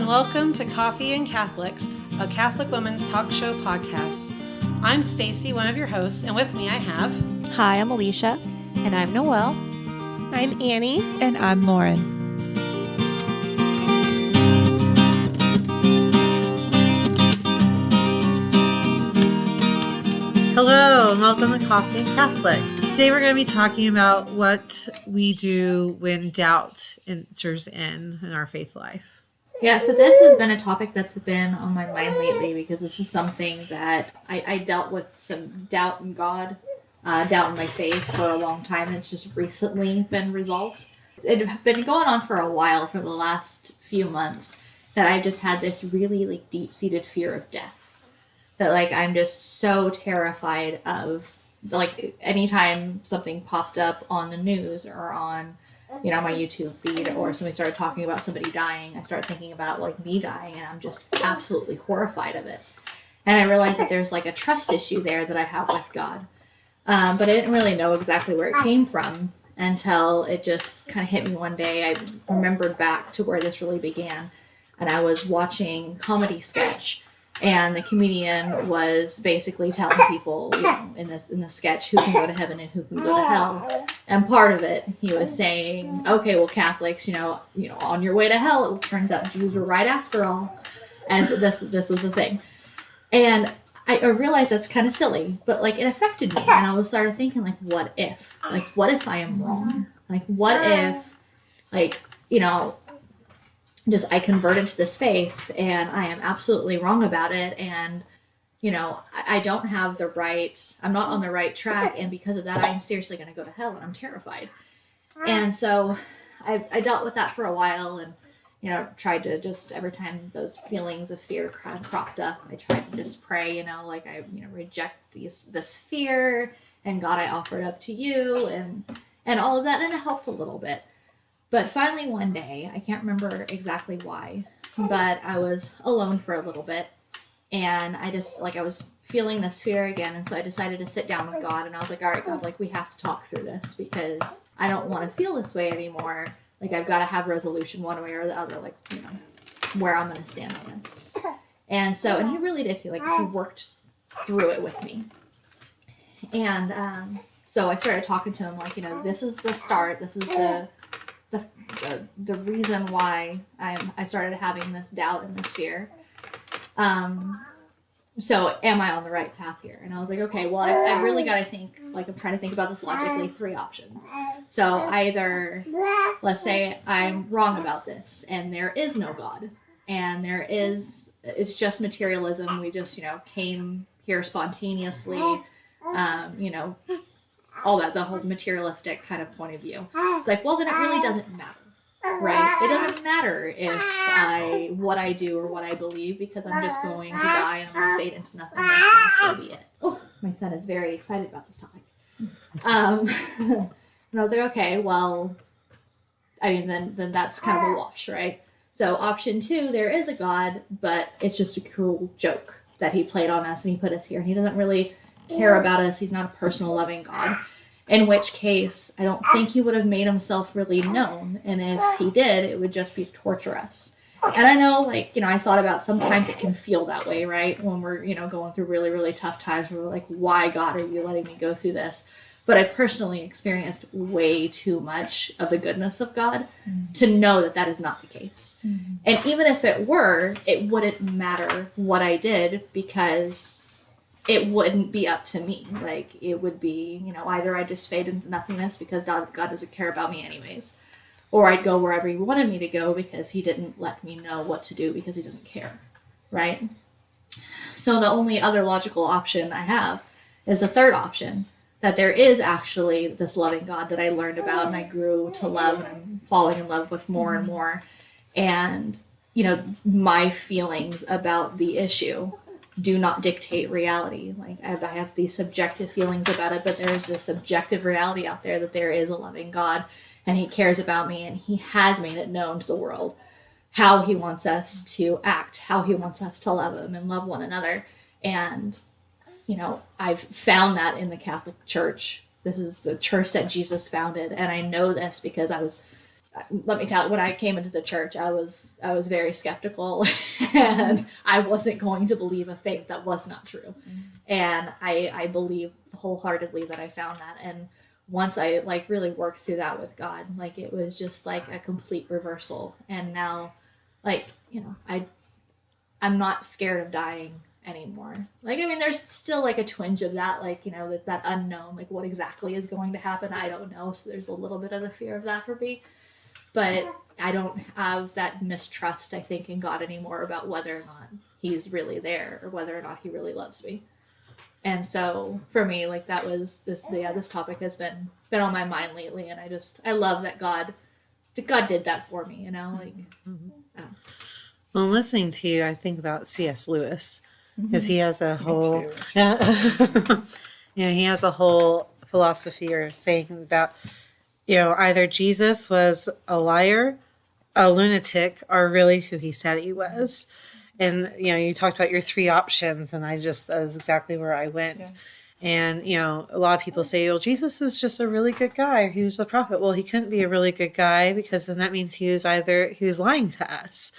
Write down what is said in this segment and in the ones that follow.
welcome to Coffee and Catholics, a Catholic women's talk show podcast. I'm Stacy, one of your hosts, and with me I have... Hi, I'm Alicia. And I'm Noelle. I'm Annie. And I'm Lauren. Hello, and welcome to Coffee and Catholics. Today we're going to be talking about what we do when doubt enters in our faith life. Yeah, so this has been a topic that's been on my mind lately because this is something that I dealt with some doubt in God, doubt in my faith for a long time, and it's just recently been resolved. It had been going on for a while, for the last few months, that I just had this really deep-seated fear of death. That I'm just so terrified of, anytime something popped up on the news or on my YouTube feed, or somebody started talking about somebody dying, I start thinking about me dying, and I'm just absolutely horrified of it. And I realized that there's a trust issue there that I have with God. But I didn't really know exactly where it came from until it just kind of hit me one day. I remembered back to where this really began, and I was watching a comedy sketch, and the comedian was basically telling people, in the sketch, who can go to heaven and who can go to hell. And part of it, he was saying, okay, well, Catholics, on your way to hell, it turns out Jews were right after all. And so this was the thing. And I realized that's kind of silly, but it affected me. And I started thinking, what if? What if I am wrong? What if, just I converted to this faith and I am absolutely wrong about it, and I don't have the right, I'm not on the right track, and because of that I'm seriously going to go to hell, and I'm terrified. And so I dealt with that for a while, and tried to just, every time those feelings of fear kind of cropped up, I tried to just pray, I reject this fear, and God, I offer it up to you, and all of that, and it helped a little bit. But finally one day, I can't remember exactly why, but I was alone for a little bit, and I just, I was feeling this fear again, and so I decided to sit down with God, and I was like, all right, God, we have to talk through this, because I don't want to feel this way anymore. I've got to have resolution one way or the other, where I'm going to stand on this. And he really did feel he worked through it with me. And so I started talking to him, this is the start, this is the reason why I started having this doubt and this fear. So am I on the right path here? And I was like, okay, well, I really got to think, I'm trying to think about this logically, 3 options. So either, let's say I'm wrong about this, and there is no God, and it's just materialism. We just, came here spontaneously, all that, the whole materialistic kind of point of view. It's well, then it really doesn't matter. Right? It doesn't matter what I do or what I believe, because I'm just going to die and I'm going to fade into nothingness, and that'll be it. Oh, my son is very excited about this topic. And I was like, okay, well, then that's kind of a wash, right? So option 2, there is a God, but it's just a cruel joke that he played on us, and he put us here, and he doesn't really care about us. He's not a personal, loving God. In which case, I don't think he would have made himself really known. And if he did, it would just be torturous. And I know, I thought about sometimes it can feel that way, right? When we're, going through really, really tough times, we're why, God, are you letting me go through this? But I personally experienced way too much of the goodness of God to know that is not the case. Mm-hmm. And even if it were, it wouldn't matter what I did, because it wouldn't be up to me. It would be, either I just fade into nothingness because God doesn't care about me anyways, or I'd go wherever he wanted me to go because he didn't let me know what to do because he doesn't care, right? So the only other logical option I have is a third option, that there is actually this loving God that I learned about and I grew to love, and I'm falling in love with more and more. And, my feelings about the issue do not dictate reality. I have these subjective feelings about it, but there's this objective reality out there that there is a loving God, and he cares about me, and he has made it known to the world how he wants us to act, how he wants us to love him and love one another. And, I've found that in the Catholic Church. This is the church that Jesus founded, and I know this because I was let me tell you, when I came into the church, I was very skeptical, and I wasn't going to believe a faith that was not true. And I believe wholeheartedly that I found that. And once I like really worked through that with God, like it was just like a complete reversal. And now, like, you know, I'm not scared of dying anymore. Like, I mean, there's still like a twinge of that, like, you know, that unknown, like what exactly is going to happen. I don't know. So there's a little bit of the fear of that for me, but I don't have that mistrust, I think, in God anymore about whether or not he's really there or whether or not he really loves me. And so for me, like that was this topic has been on my mind lately. And I love that God did that for me, you know, like, Well, listening to you, I think about C.S. Lewis, because he has a whole, he has a whole philosophy or saying about, either Jesus was a liar, a lunatic, or really who he said he was. And, you talked about your three options, and that was exactly where I went. Yeah. And, a lot of people say, well, Jesus is just a really good guy. He was a prophet. Well, he couldn't be a really good guy because then that means he was lying to us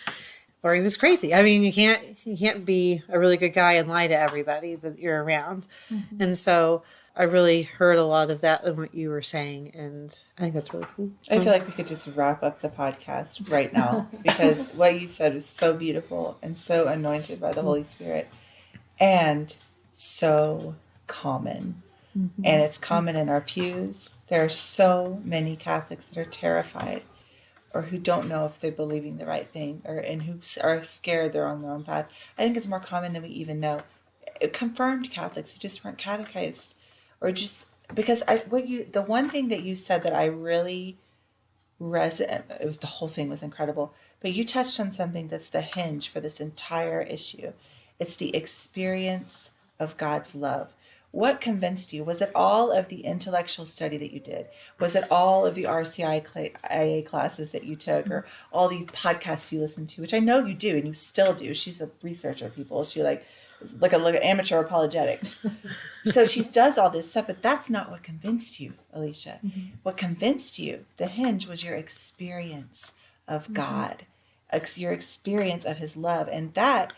or he was crazy. I mean, you can't be a really good guy and lie to everybody that you're around. Mm-hmm. And so I really heard a lot of that in what you were saying, and I think that's really cool. I feel like we could just wrap up the podcast right now because what you said was so beautiful and so anointed by the Holy Spirit and so common. Mm-hmm. And it's common in our pews. There are so many Catholics that are terrified or who don't know if they're believing the right thing and who are scared they're on their own path. I think it's more common than we even know. Confirmed Catholics who just weren't catechized or just because the one thing that you said that I really it was the whole thing was incredible, but you touched on something that's the hinge for this entire issue. It's the experience of God's love. What convinced you? Was it all of the intellectual study that you did? Was it all of the RCIA classes that you took or all these podcasts you listened to, which I know you do and you still do. She's a researcher, people. She look at amateur apologetics. So she does all this stuff, but that's not what convinced you, Alicia. Mm-hmm. What convinced you, the hinge, was your experience of God, your experience of his love. And that,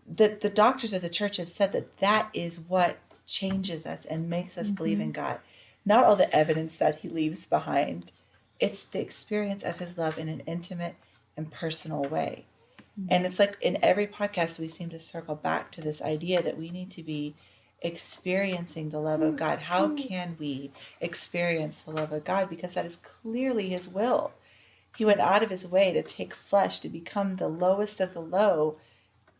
the doctors of the church have said that is what changes us and makes us believe in God. Not all the evidence that he leaves behind. It's the experience of his love in an intimate and personal way. And it's like in every podcast, we seem to circle back to this idea that we need to be experiencing the love of God. How can we experience the love of God? Because that is clearly his will. He went out of his way to take flesh, to become the lowest of the low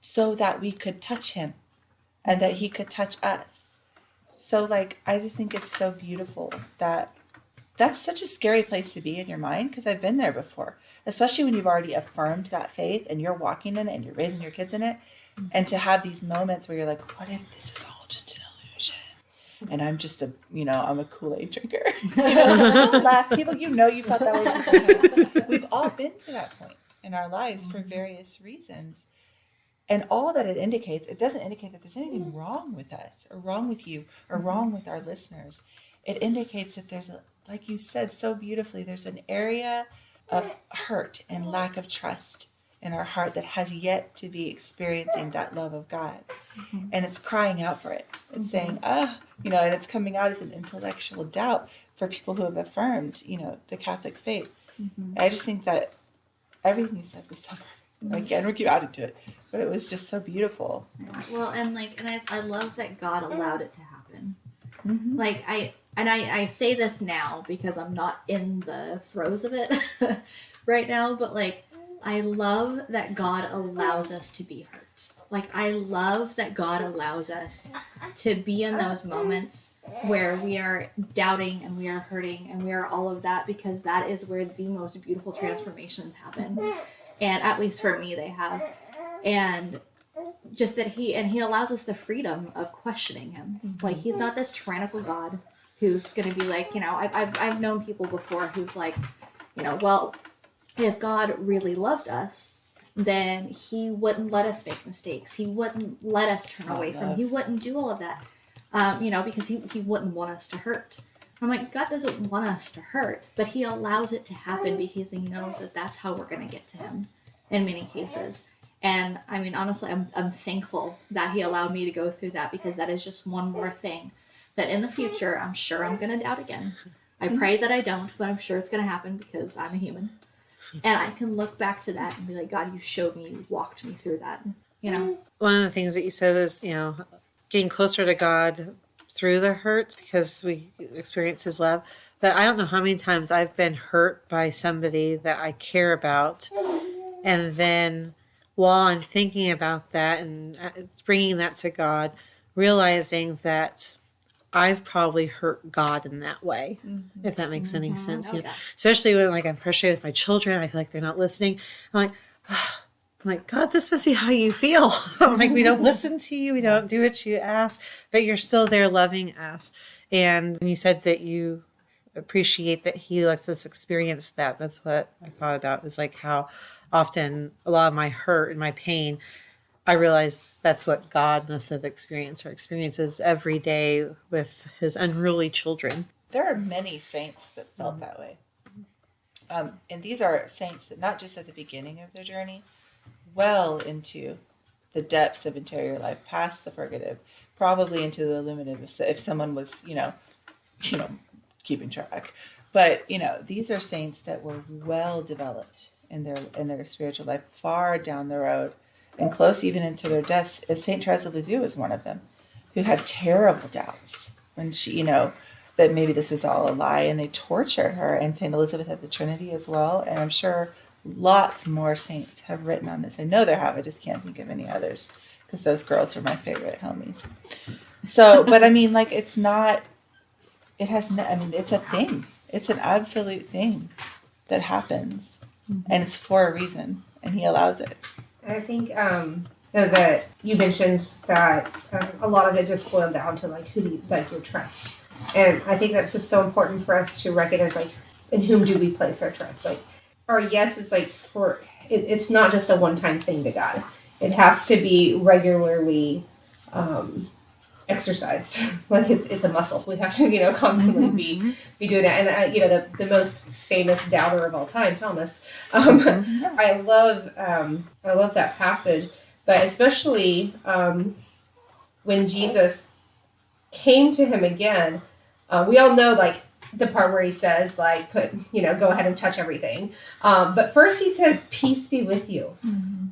so that we could touch him and that he could touch us. So I just think it's so beautiful that's such a scary place to be in your mind because I've been there before. Especially when you've already affirmed that faith and you're walking in it and you're raising your kids in it. And to have these moments where you're like, what if this is all just an illusion? And I'm just I'm a Kool-Aid drinker. Don't laugh. People, you thought that way too sometimes. We've all been to that point in our lives for various reasons. And all that it indicates, it doesn't indicate that there's anything wrong with us or wrong with you or wrong with our listeners. It indicates that there's like you said so beautifully, there's an area of hurt and lack of trust in our heart that has yet to be experiencing that love of God. Mm-hmm. And it's crying out for it. It's saying, and it's coming out as an intellectual doubt for people who have affirmed, the Catholic faith. Mm-hmm. I just think that everything you said was so perfect. Again, we keep adding to it, but it was just so beautiful. Yeah. Well, and I love that God allowed it to happen. Mm-hmm. I say this now because I'm not in the throes of it right now, but I love that God allows us to be hurt. I love that God allows us to be in those moments where we are doubting and we are hurting and we are all of that, because that is where the most beautiful transformations happen. And at least for me, they have. And just that he allows us the freedom of questioning him. Mm-hmm. He's not this tyrannical God who's going to be I've known people before who's well, if God really loved us, then he wouldn't let us make mistakes. He wouldn't let us turn away from him. He wouldn't do all of that, because he wouldn't want us to hurt. I'm like, God doesn't want us to hurt, but he allows it to happen because he knows that that's how we're going to get to him in many cases. And I mean, honestly, I'm thankful that he allowed me to go through that, because that is just one more thing that in the future, I'm sure I'm going to doubt again. I pray that I don't, but I'm sure it's going to happen because I'm a human. And I can look back to that and be like, God, you showed me, you walked me through that, you know? One of the things that you said is, getting closer to God through the hurt, because we experience his love. But I don't know how many times I've been hurt by somebody that I care about. And then while I'm thinking about that and bringing that to God, realizing that I've probably hurt God in that way, if that makes any sense. Oh, yeah. Especially when I'm frustrated with my children, I feel like they're not listening. I'm like, God, this must be how you feel. I'm like, we don't listen to you, we don't do what you ask, but you're still there loving us. And when you said that you appreciate that he lets us experience that, that's what I thought about, is like how often a lot of my hurt and my pain, I realize that's what God must have experienced or experiences every day with his unruly children. There are many saints that felt that way. And these are saints that not just at the beginning of their journey, well into the depths of interior life, past the purgative, probably into the illuminative, if someone was, keeping track. But, these are saints that were well developed in their spiritual life, far down the road, and close even into their deaths. Saint Therese of Lisieux was one of them, who had terrible doubts when she, that maybe this was all a lie, and they tortured her. And Saint Elizabeth had the Trinity as well, and I'm sure lots more saints have written on this. I know there have. I just can't think of any others, because those girls are my favorite homies. So, but I mean, it's not. It has. It's a thing. It's an absolute thing that happens, and it's for a reason, and he allows it. I think that you mentioned that a lot of it just boiled down to who do you your trust, and I think that's just so important for us to recognize in whom do we place our trust. Our yes is it's not just a one-time thing to God. It has to be regularly exercised. It's a muscle. We have to constantly be doing that. And the most famous doubter of all time, Thomas. I love that passage, but especially when Jesus came to him again. We all know the part where he says go ahead and touch everything. But first he says, peace be with you.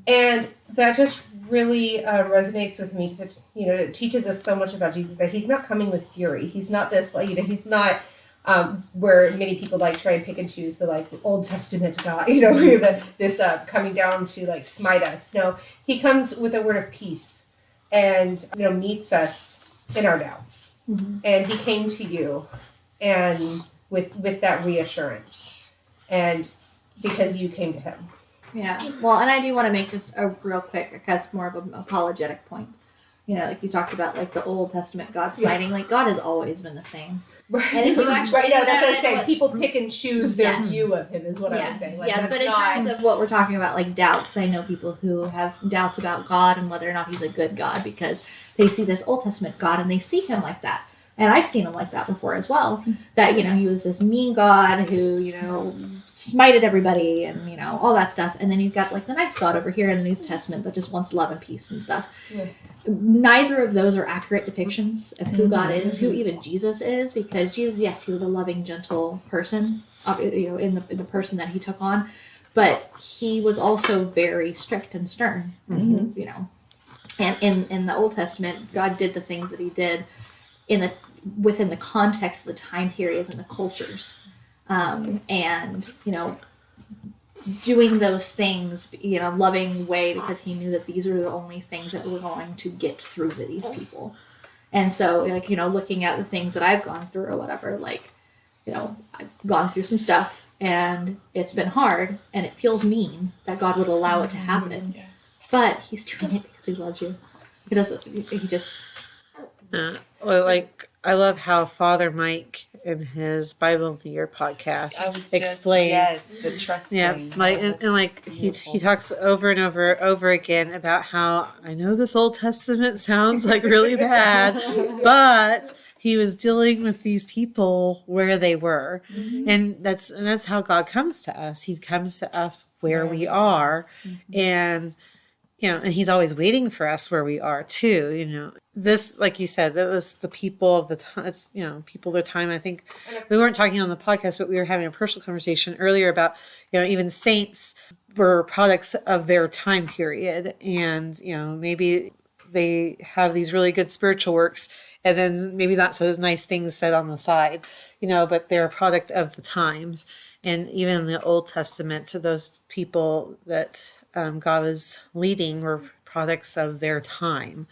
And that just really resonates with me, because it teaches us so much about Jesus, that he's not coming with fury. He's not this, he's not where many people try and pick and choose the Old Testament God, this coming down to smite us. No, he comes with a word of peace and, meets us in our doubts. And he came to you and with that reassurance, and because you came to him. Yeah. Well, and I do want to make just a real quick, because more of an apologetic point. You talked about the Old Testament God smiting. God has always been the same. Right. And if you actually, that's what I'm saying. People pick and choose their view of him, is what I was saying. Yes, but in terms of what we're talking about, doubts, I know people who have doubts about God and whether or not he's a good God, because they see this Old Testament God and they see him like that. And I've seen him like that before as well. That, he was this mean God who, smited everybody and, all that stuff. And then you've got the nice God over here in the New Testament that just wants love and peace and stuff. Yeah. Neither of those are accurate depictions of who God is, who even Jesus is, because Jesus, yes, he was a loving, gentle person, in the person that he took on, but he was also very strict and stern, and in the Old Testament, God did the things that he did within the context of the time periods and the cultures, and doing those things in a loving way, because he knew that these are the only things that were going to get through to these people. And so looking at the things that I've gone through or whatever, I've gone through some stuff and it's been hard and it feels mean that God would allow it to happen, but he's doing it because he loves you. He just I love how Father Mike in his Bible of the Year podcast explains, yes, the trust thing. like and like he talks over and over again about how I know this Old Testament sounds like really bad, but he was dealing with these people where they were, and that's how God comes to us. He comes to us where we are, and and he's always waiting for us where we are too. This, like you said, that was the people of the time. It's, people of the time. I think we weren't talking on the podcast, but we were having a personal conversation earlier about, even saints were products of their time period. And, maybe they have these really good spiritual works and then maybe not so nice things said on the side, but they're a product of the times. And even in the Old Testament, so those people that God was leading were products of their time.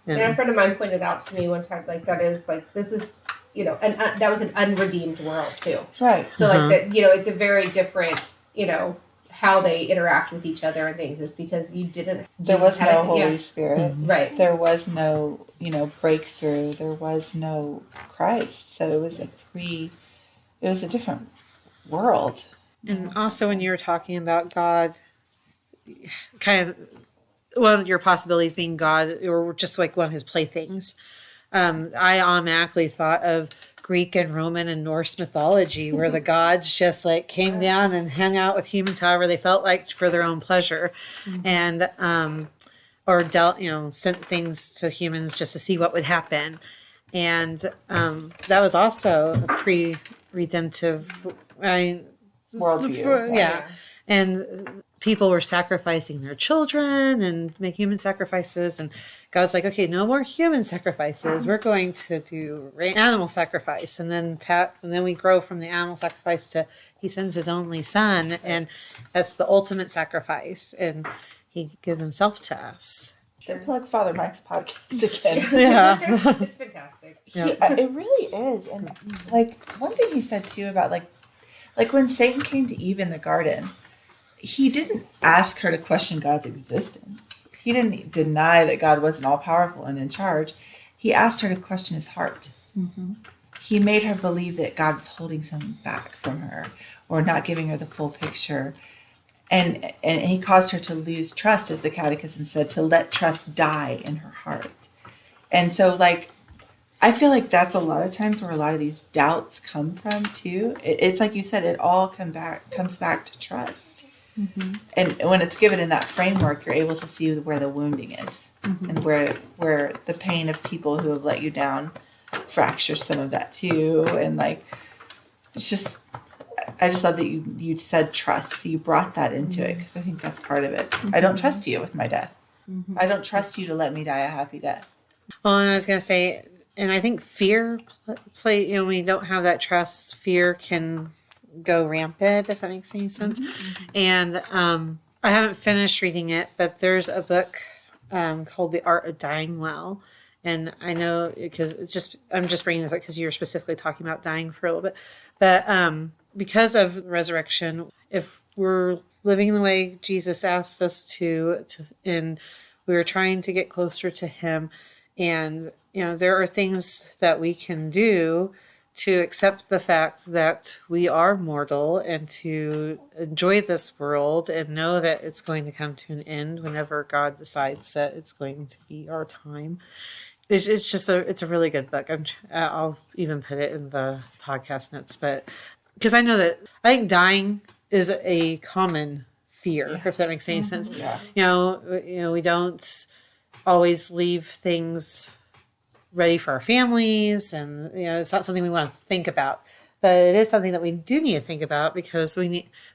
And a friend of mine pointed out to me one time, this is, and that was an unredeemed world too. Right. So it's a very different, how they interact with each other and things is because you didn't. There was no Holy Spirit. Right. There was no, breakthrough. There was no Christ. So it was a different world. And also when you were talking about God, kind of, one of your possibilities being God or just like one of his playthings. I automatically thought of Greek and Roman and Norse mythology where the gods just like came down and hung out with humans however they felt like for their own pleasure. And or dealt, sent things to humans just to see what would happen. And that was also a pre-redemptive worldview. Yeah. And people were sacrificing their children and make human sacrifices. And God's like, okay, no more human sacrifices. We're going to do animal sacrifice. And then we grow from the animal sacrifice to he sends his only son. And that's the ultimate sacrifice. And he gives himself to us. To plug Father Mike's podcast again. Yeah. It's fantastic. It really is. And one thing he said too about like when Satan came to Eve in the garden, he didn't ask her to question God's existence. He didn't deny that God wasn't all powerful and in charge. He asked her to question his heart. He made her believe that God was holding something back from her or not giving her the full picture. And he caused her to lose trust, as the Catechism said, to let trust die in her heart. And so, I feel like that's a lot of times where a lot of these doubts come from, too. It's like you said, it all comes back to trust. And when it's given in that framework, you're able to see where the wounding is and where the pain of people who have let you down fractures some of that, too. And, it's just... I just love that you said trust. You brought that into it because I think that's part of it. I don't trust you with my death. I don't trust you to let me die a happy death. Well, and I was going to say, and I think fear when you don't have that trust, fear can go rampant, if that makes any sense. And I haven't finished reading it, but there's a book called The Art of Dying Well. And I know because I'm just bringing this up because you're specifically talking about dying for a little bit, but because of resurrection, if we're living the way Jesus asked us to, and we're trying to get closer to him, and there are things that we can do to accept the fact that we are mortal and to enjoy this world and know that it's going to come to an end whenever God decides that it's going to be our time. It's just it's a really good book. I'll even put it in the podcast notes, but because I think dying is a common fear, if that makes any sense. Yeah. We don't always leave things ready for our families, and it's not something we want to think about, but it is something that we do need to think about because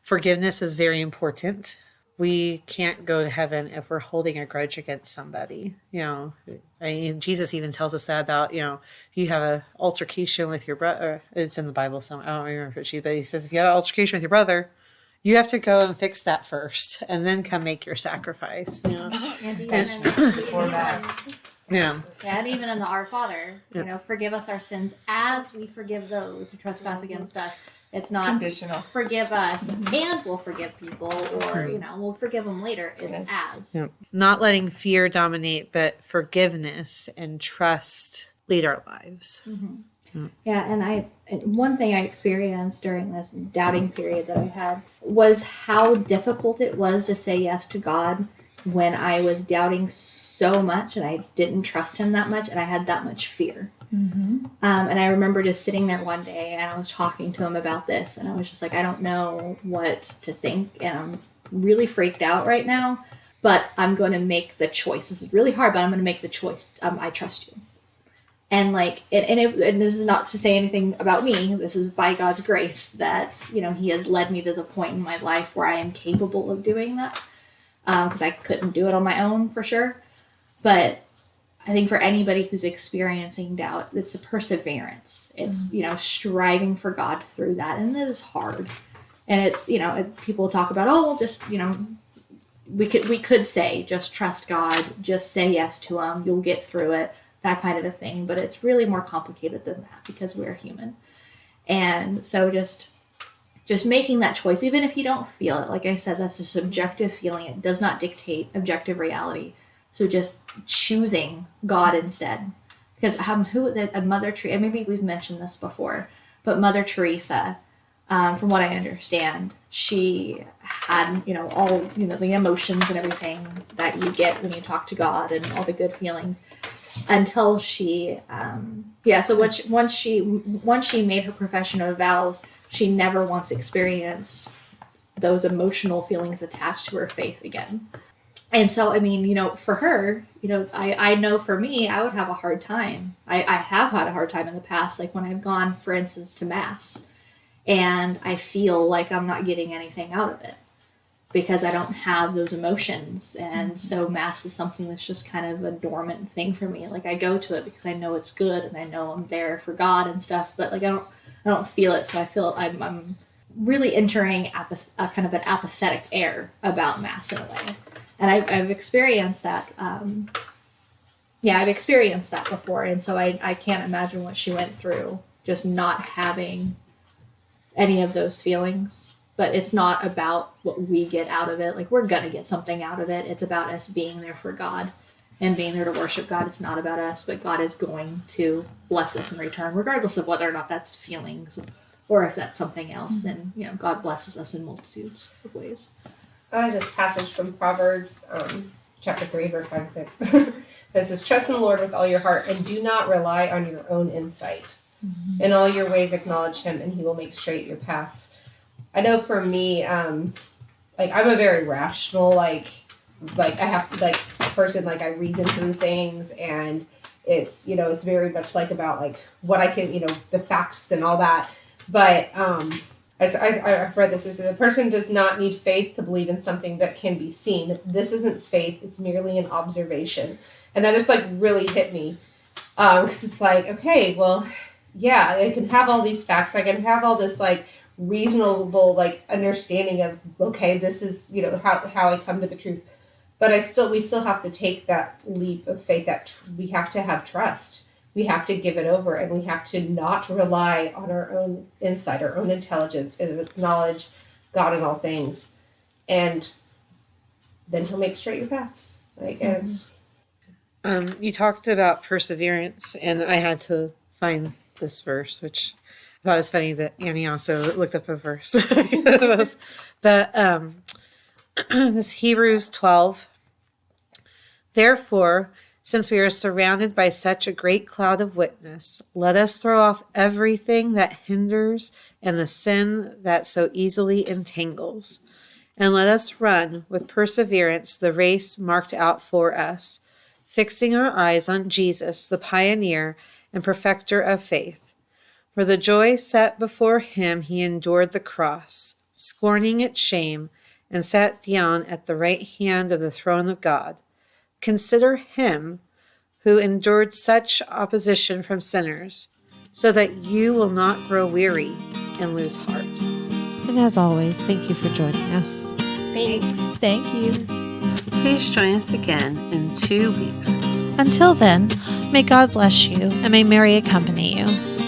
forgiveness is very important. We can't go to heaven if we're holding a grudge against somebody. Jesus even tells us that about, if you have an altercation with your brother, it's in the Bible somewhere, I don't remember if it's you, but he says, if you have an altercation with your brother, you have to go and fix that first and then come make your sacrifice. And even in the Our Father, forgive us our sins as we forgive those who trespass against us. It's not conditional. Forgive us and we'll forgive people, or we'll forgive them later. It's as not letting fear dominate, but forgiveness and trust lead our lives. Yeah, and one thing I experienced during this doubting period that I had was how difficult it was to say yes to God when I was doubting so much and I didn't trust him that much and I had that much fear. And I remember just sitting there one day and I was talking to him about this and I was just like, I don't know what to think and I'm really freaked out right now, but I'm going to make the choice. This is really hard, but I'm going to make the choice. I trust you. And like, and this is not to say anything about me. This is by God's grace that, you know, he has led me to the point in my life where I am capable of doing that. Because I couldn't do it on my own for sure. But I think for anybody who's experiencing doubt, it's the perseverance. It's, you know, striving for God through that. And it is hard. And it's, you know, people talk about, oh, well, just, you know, we could say, just trust God, just say yes to him, you'll get through it, that kind of a thing. But it's really more complicated than that because we're human. And so just making that choice, even if you don't feel it, like I said, that's a subjective feeling. It does not dictate objective reality. So just choosing God instead. Because who was it? Mother Teresa, maybe we've mentioned this before, but Mother Teresa, from what I understand, she had, you know, all, you know, the emotions and everything that you get when you talk to God and all the good feelings until she, so once she made her profession of vows, she never once experienced those emotional feelings attached to her faith again. And so, I mean, you know, for her, you know, I know for me, I would have a hard time. I have had a hard time in the past, like when I've gone, for instance, to Mass, and I feel like I'm not getting anything out of it because I don't have those emotions. And so Mass is something that's just kind of a dormant thing for me. Like I go to it because I know it's good and I know I'm there for God and stuff, but like I don't feel it. So I feel I'm really entering a kind of an apathetic air about Mass in a way. And I've experienced that. I've experienced that before. And so I can't imagine what she went through, just not having any of those feelings. But it's not about what we get out of it. Like, we're going to get something out of it. It's about us being there for God and being there to worship God. It's not about us, but God is going to bless us in return, regardless of whether or not that's feelings or if that's something else. And, you know, God blesses us in multitudes of ways. This passage from Proverbs, chapter 3, verse 5 and 6. It says, trust in the Lord with all your heart and do not rely on your own insight. In all your ways acknowledge him and he will make straight your paths. I know for me, like I'm a very rational, like I have like person, like I reason through things and it's, you know, it's very much like about like what I can, you know, the facts and all that. But, I've read this. It says, a person does not need faith to believe in something that can be seen. This isn't faith. It's merely an observation. And that just like really hit me. Because it's like, okay, well, yeah, I can have all these facts. I can have all this like reasonable like understanding of, okay, this is, you know, how I come to the truth. But we still have to take that leap of faith that we have to have trust. We have to give it over and we have to not rely on our own insight, our own intelligence, and acknowledge God in all things. And then he'll make straight your paths. Like, you talked about perseverance, and I had to find this verse, which I thought it was funny that Annie also looked up a verse. But this Hebrews 12. Therefore, since we are surrounded by such a great cloud of witness, let us throw off everything that hinders and the sin that so easily entangles. And let us run with perseverance the race marked out for us, fixing our eyes on Jesus, the pioneer and perfecter of faith. For the joy set before him, he endured the cross, scorning its shame, and sat down at the right hand of the throne of God. Consider him who endured such opposition from sinners, so that you will not grow weary and lose heart. And as always, thank you for joining us. Thanks. Thank you. Please join us again in 2 weeks. Until then, may God bless you and may Mary accompany you.